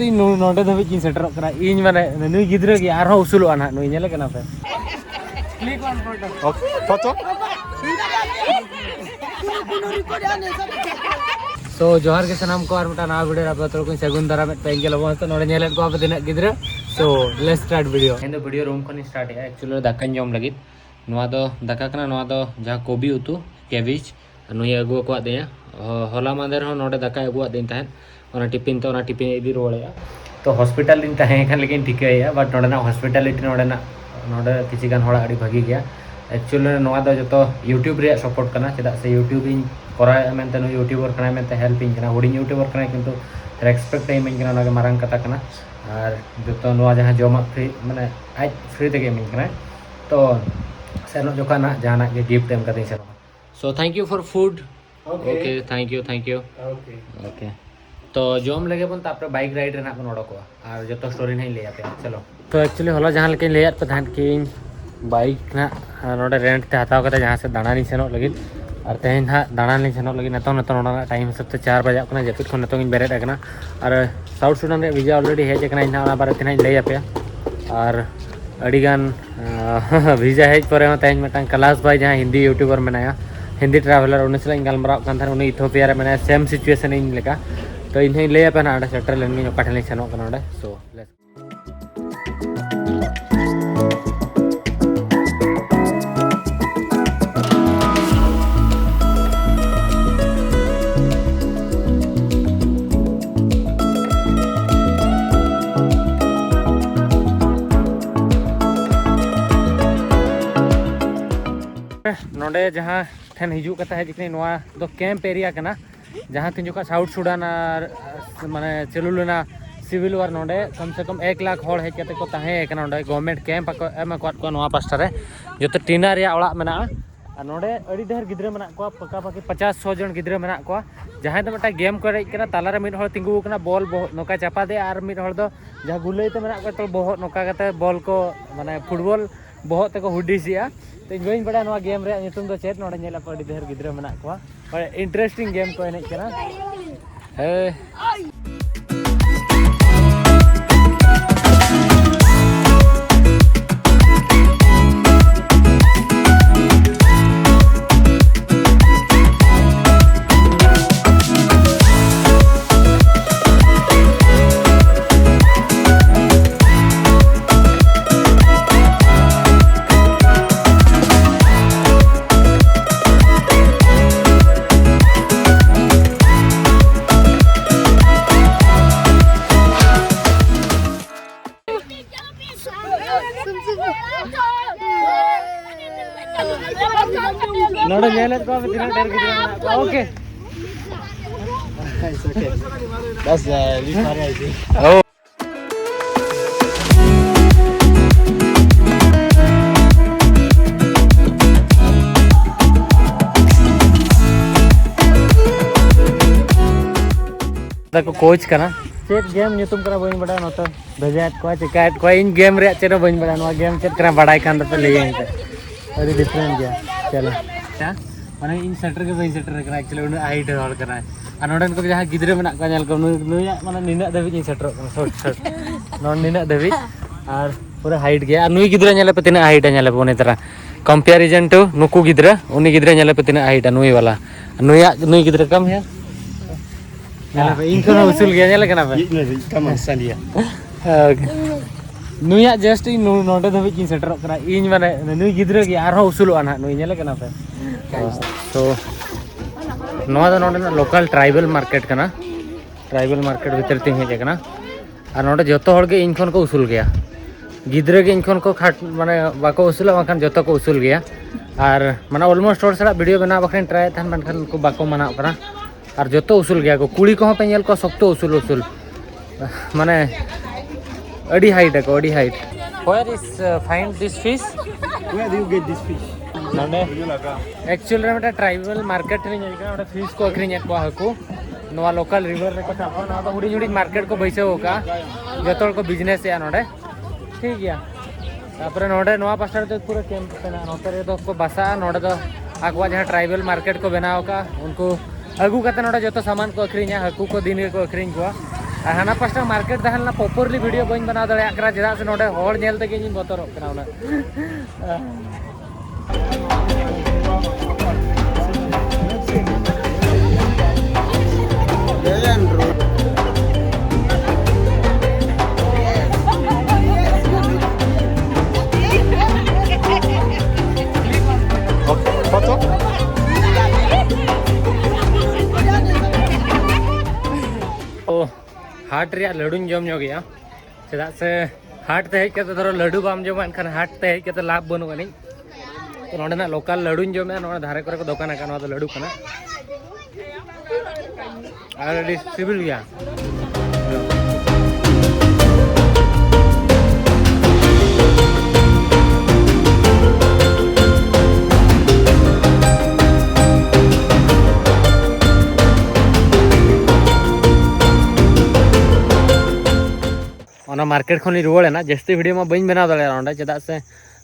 नोडे Dhabi की सेटरों कना इन माने नुई गिद्रे की आरो उसूलो आना नुई नेले कना पे click on photo photo so जोहार के सनाम को आर मटा ना वीडियो आप तो कोई सेगुन दारा में पेंगल हो तो नोडे नेले को आप दिन गिद्रे so let's start video in the video room खन स्टार्ट है एक्चुअली दाका जम लगी नोआ दो दाका कना नोआ दो जहां कोबी उतु कैबेज नुई अगु को दिया होला मादर हो नोडे दाका अगु दिन तहन ओना टिफिन तो ओना टिफिन इदी रोड़े तो हॉस्पिटल दिन तहन खान लेकिन ठीक है बट नोडे ना हॉस्पिटलिटी नोडे ना नोडे किसी गान होड़ा अड़ी भागी गया एक्चुअली नोआ दो जो यूट्यूब रे सपोर्ट करना चेदा से यूट्यूब इन करा मेनते नो यूट्यूबर कना मेनते हेल्प इन कना हुडिंग यूट्यूबर कना किंतु रेस्पेक्ट इमिंग कना नागे मारंग कथा कना और जो नोआ जहां जोमा फ्री माने आज फ्री तेगे इमिंग कना तो सेनो जोखा ना जहाना के गिफ्ट एम कदे सेनो so thank you for food okay thank you okay तो जोम लगे बन तापर बाइक राइड रेना बन ओडको और जो स्टोरी नहीं ले पे चलो तो एक्चुअली होला जहां लेके ले पे धान की बाइक ना नोडे रेंट ते हताव कते जहां से दाना नहीं सेनो लगी और तेहन ना दाना नहीं सेनो लगी नतो टाइम हिसाब से 4 बजे कना जपित खन नतो इन बेरेट कना और साउथ सुडान रे वीजा ऑलरेडी हेज कना इना ना बारे तेना ले पे और अड़ी गान वीजा हेज पर तेहन मटन क्लास भाई जहां हिंदी यूट्यूबर मेनाया हिंदी ट्रैवलर उन सला गलमराव कान थान उन इथोपिया रे मेना सेम सिचुएशन इन लेका तो इन ले पे ना आडे सेटर लेन ओकाठन सेनो कना ओडे सो लेट्स नोडे जहाँ ठेन हिजू कता है जिकनी नोआ दो कैंप एरिया कना जहाँ तीन जोका साउथ सुडान माने चलू लेना सिविल वार नोडे कम से कम 1 लाख होड़ है केते को ताहे कना नोडे गवर्नमेंट कैंप को एम को नोआ पास्टा रे जो टीना रे ओड़ा मेना आ नोडे अड़ी ढेर गिद्रे मेना को पका पकी 50-100 जन गिद्रे मेना को जहाँ तो मटा गेम को रे कना ताला रे मिड होड़ तिंगु कना बॉल नोका चापा दे आर मिड होड़ दो जहाँ गुलई तो मेना को तो बहुत नोका कते बॉल को माने फुटबॉल बहुत तक हुडिसिया तो इन गोइन बड़ा नोआ गेम रे नितुम दो चेत नोडे नेला को अड़ी ढेर गिद्रे मेना को और इंटरेस्टिंग गेम को एने कना नोडे नेले को तिना ढेर गिद्रे ओके इट्स ओके बस वी मारे आई ओ तक कोच कना चेत गेम नितुम करा बइन बड़ा नतो भेजात को चिकात को इन गेम रे चेरो बइन बड़ा नो गेम चेत करा बड़ाई खान तो ले गए अरे डिफरेंट गया चलो क्या माने इन सेटर के बइन सेटर करा एक्चुअली उन हाइट हॉल करा आ नोडन को जहां गिद्रे मेना को नेल को नुया माने निना देवी इन सेटर शॉर्ट नॉन निना देवी और पूरा हाइट गया नुई गिद्रे नेले पे तिना हाइट नेले पे उनी तरह कंपैरिजन टू नुकु गिद्रे उनी गिद्रे नेले पे तिना हाइट नुई वाला नुई गिद्रे कम है नेले पे इन को उसूल गया नेले कना पे कम सालिया ओके नुया जस्ट इन नोडे धाबी की सेटर करा इन माने नुई गिद्रे की आरो उसूलो आना नुई नेले कना पे तो नोआ दो नोडे लोकल ट्राइबल मार्केट कना ट्राइबल मार्केट भीतर तीन हेज कना और नोडे जतो होड़ के इन खन को उसूल गया गिद्रे के इन खन को खाट माने बाको उसूला बाखान जतो को उसूल गया और माने ऑलमोस्ट और सारा वीडियो बना बाखान ट्राई थान बाखान को बाको मना करा और जतो उसूल गया को कुड़ी को पे नेल को सकतो उसूल माने अड़ी हाइट है को अड़ी height where is find this fish where do you get this fish नोडे एक्चुअल रे मटा ट्राइबल मार्केट रे नेका ओडे फिश को अखरिन को हकू नोवा लोकल रिवर रे को साफा ना तो हुडी हुडी मार्केट को बैसे होका जतोल को बिजनेस या नोडे ठीक गया तापर नोडे नोवा पास्टर तो पूरा कैंप पेना नोते रे तो को बसा नोडे तो आगवा जहां ट्राइबल मार्केट को बनाओ का उनको अगू कते नोडे जतो सामान को अखरिन हकू को दिन को अखरिन को हाना पास्टा मार्केट तहलना प्रॉपरली वीडियो बन बना दड़े करा चेदा से नोडे होड़ नेल तके इन बतरक कना उना हाट रे लड्डू जम गया चेदा से हाट ते हेज कते धरो लड्डू बाम जमा एनखान हाट ते हेज कते लाभ बनु अनी तो नोडे लोकल लड्डू जमे नोडे धारे करे को दुकान का नोडे लड्डू कना आर सिविल गया मार्केट खन रुआड़ना जस्ती वीडियो में बी बना दाड़ा चेदा से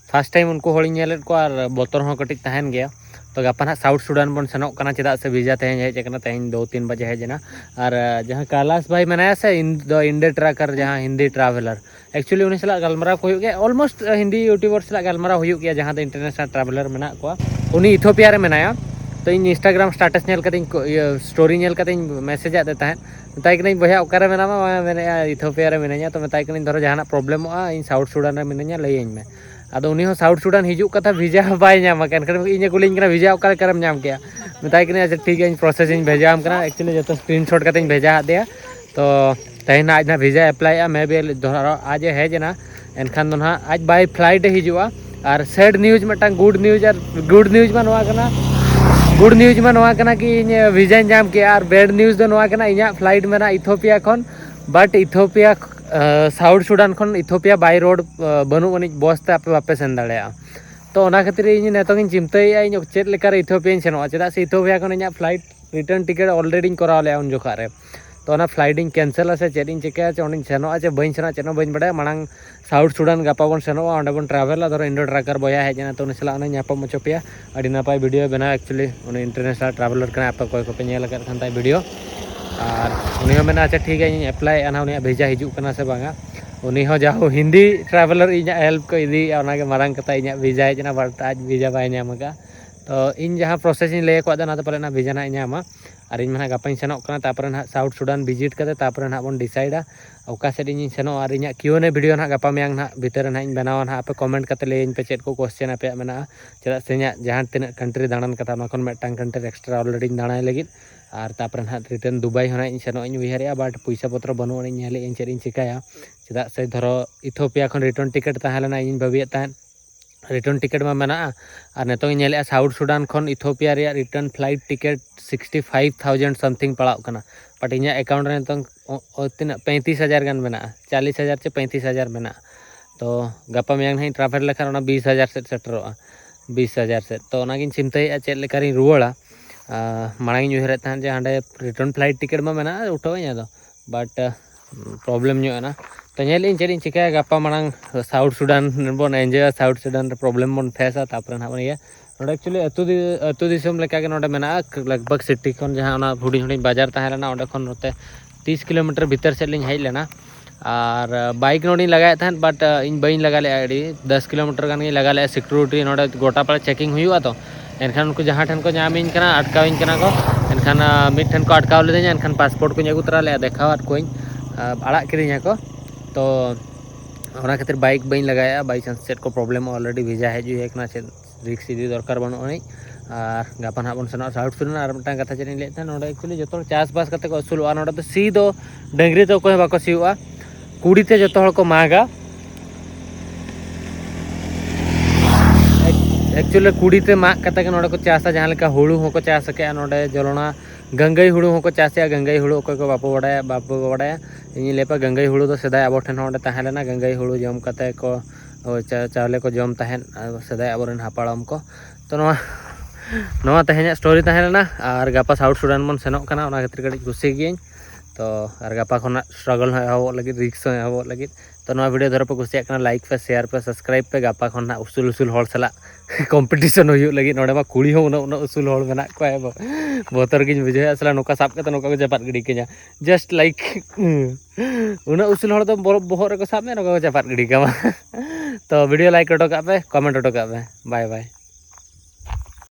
फर्स्ट टाइम उनको हड़ील को और बतर कटी तहन गया तो गापा ना साउथ सुडान बन सेनों चेदा से वीजा तेज हेजना तेज 2-3 बजे हेजना और जहाँ कैलाश भाई मनाया से इंडिया ट्रैकर जहाँ हिंदी ट्रैवलर एक्चुअली उन्हीं साला गलमारा को ऑलमोस्ट हिंदी यूट्यूबर साला गलमारा हो जहाँ इंटरनेशनल ट्रैवलर मेना को उन्हीं इथोपिया रे मेनाया तो इन इंस्टाग्राम स्टेटस नेल स्टोरी नेल मैसेज आते तहन मताई कनी बया ओकारे मेनामा मैंने इथोपिया रे मिनाया तो मताई कनी धरो जहाना प्रॉब्लम इन साउथ सुडान रे मिनाया लैयኝ में आदो उनी हो साउथ सुडान हिजू कथा वीजा बाय नाम एनखान इन कुलिंग कना वीजा ओकारे करम नाम किया मताई कनी अच्छा ठीक है इन प्रोसेस इन भेजाम कना एक्चुअली जो स्क्रीनशॉट कते भेजा दिया तो तहन आज ना वीजा अप्लाई मैं भी धरो आज हेजना एनखान दो ना आज बाय फ्लाइट हिजुआ और sad news mitten good news में नोआ कना गुड न्यूज में नोआ कना कि वीजा नाम किया और बैड न्यूज दो नोआ कना इना फ्लाइट में इथोपिया खन बट इथोपिया साउथ सुडान खन इथोपिया बाय रोड बनू अनी बसते आपे बापे सेन दाड़ेया तो ओना खातिर इन नेतों चिंताया इन चेद लेकर इथोपिया सेनोआ चेदा से इथोपिया खन in flight return ticket already कराव ले उन जोखा रे तो ओना फ्लाइट इन कैंसल से चेद इन चिका चे ओन सेनोआ चे बइन सेना चेनो बइन बड़ा मांग साउथ सुडान गापा बन सेनोआ ओंडे बन ट्रैवल धरो इंडो ट्रैकर बया हेजना तो उन सला नापाम चोपिया अड़ी नापाय वीडियो बना एक्चुअली उन इंटरनेशनल ट्रैवलर कना आप कोई को नेल कर खान ताय वीडियो और उनी मेना अच्छा ठीक है इन अप्लाई आना उनी भेजा हिजुकना से बांगा उनी हो जाओ हिंदी ट्रैवलर इन हेल्प को इदी ओनागे मारंग कता इन वीजा हेजना बट आज वीजा बाय नामगा तो इन जहाँ प्रोसेस इन लय को ना तो पाले ना वीजा ना नामा और इन मेना गापाइन सेनों कना तापर ना साउथ सुडान विजिट करते तापर ना बन डिसाइडा ओका सेड इन सेनों और इन Q&A वीडियो ना गापा मेयांग ना भीतर ना इन बनावा ना आपे कमेंट करते ले इन पे चेक को क्वेश्चन आपे मेना चेदा से जहाँ तीन कंट्री दाणन कथा ना खन मेटांग कंट्री एक्स्ट्रा ऑलरेडी दाणाय लगित और तापर ना रिटर्न दुबई होना इन सेनों इन उयहारिया बाट पैसा पत्र बनु इन हेले इन चेद इन चिकाया चेदा से धरो इथोपिया खन रिटर्न टिकट ताहेलना इन भाबिया ताहन रिटर्न टिकट में मेना और नितों इन साउथ सुडान खन इथोपिया रे रिटर्न फ्लाइट टिकट 65,000 समथिंग पड़ाव कना बट इन अकाउंट रे नितों तीना 35,000 गान मेना 40,000 से 35,000 मेना तो गापा मेयांग नहीं ट्रैवल लेखान 20,000 से सेटरोआ 20,000 से तो ओनागिन चिंताया चेद लेकारिन रुआड़ा मांग उहरे तहन जे हांडे रिटर्न फ्लाइट टिकट में मेना उठावኝ आदो बट प्रॉब्लम ना तो इन चेद चिकाया गापा मांग साउथ सुडान बन एंजॉय साउथ सुडान प्रॉब्लम बन फेसा तापर ना ये नोडे एक्चुअली अतु दिसम लेका के नोडे मेना लगभग सिटी खन जहाँ ओना हुडी हुडी बाजार तहलेना ओंडे खन नोते 30 किलोमीटर भीतर से लिंग हेज लेना और बाइक नोडी लगाए था बट इन बइन लगा ले 10 किलोमीटर गान लगा ले सिक्योरिटी नोडे गोटा पाले चेकिंग हुआ तो एनखान उनको जहाँ ठन को नामिन कना अटकाविन कना को एनखान मिड ठन को अटकाव लेदें एनखान पासपोर्ट को अगू तरा ले देखावात कोई आड़ा किरिया को तो ओना खातिर बाइक बइन लगाया बाई चांस चेद को प्रॉब्लम ऑलरेडी वीजा हेजु हेकना चेद रिक्स इदी दरकार बनु और गापा ना बन सेना साउथ सुडान और मिटन कथा चेद ले नोडे एक्चुअली जो चासबास करते को असुलवा नोडे तो सी दो डंगरी तो कोई बाको सीवा कुड़ीते जो को मागा एक्चुअली कुड़ीते माग कते नोडे को चासा जहाँ लेका हुड़ू होको चास के नोडे जलना गंगई हुड़ू होको चासा गंगई हुड़ू कोई को बापो बड़ाया इन लेपा गंगई हुड़ू तो सदा अब ठेन होंडे तहलेना गंगई हुड़ू जम कते को चावले को जम तहन सदा अब हापाड़म को तो नवा तेहें स्टोरी तहलेना और गापा साउथ सुडान बन सेनों कना ओना खातिर कड़ी खुशी गियኝ तो और गापा खोना स्ट्रगल एहबोग लगी रिक्स एहबोग लगी तो नवा वीडियो धरो पे कुसिया लाइक पे शेयर पे सब्सक्राइब पे गापा खोना उसूल उसूल हर सला कॉम्पिटिशन हो लगी नोडे मा कुड़ी हो उना उसूल हर मेना को बोतर गिन बुझे असला नोका साब के नोका को चपात गिड़ी के जस्ट लाइक उना उसूल हर तो बोहर रे को साब में नोका को चपात गिड़ी का तो वीडियो लाइक ओटो का पे कमेंट ओटो का पे बाय बाय।